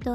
2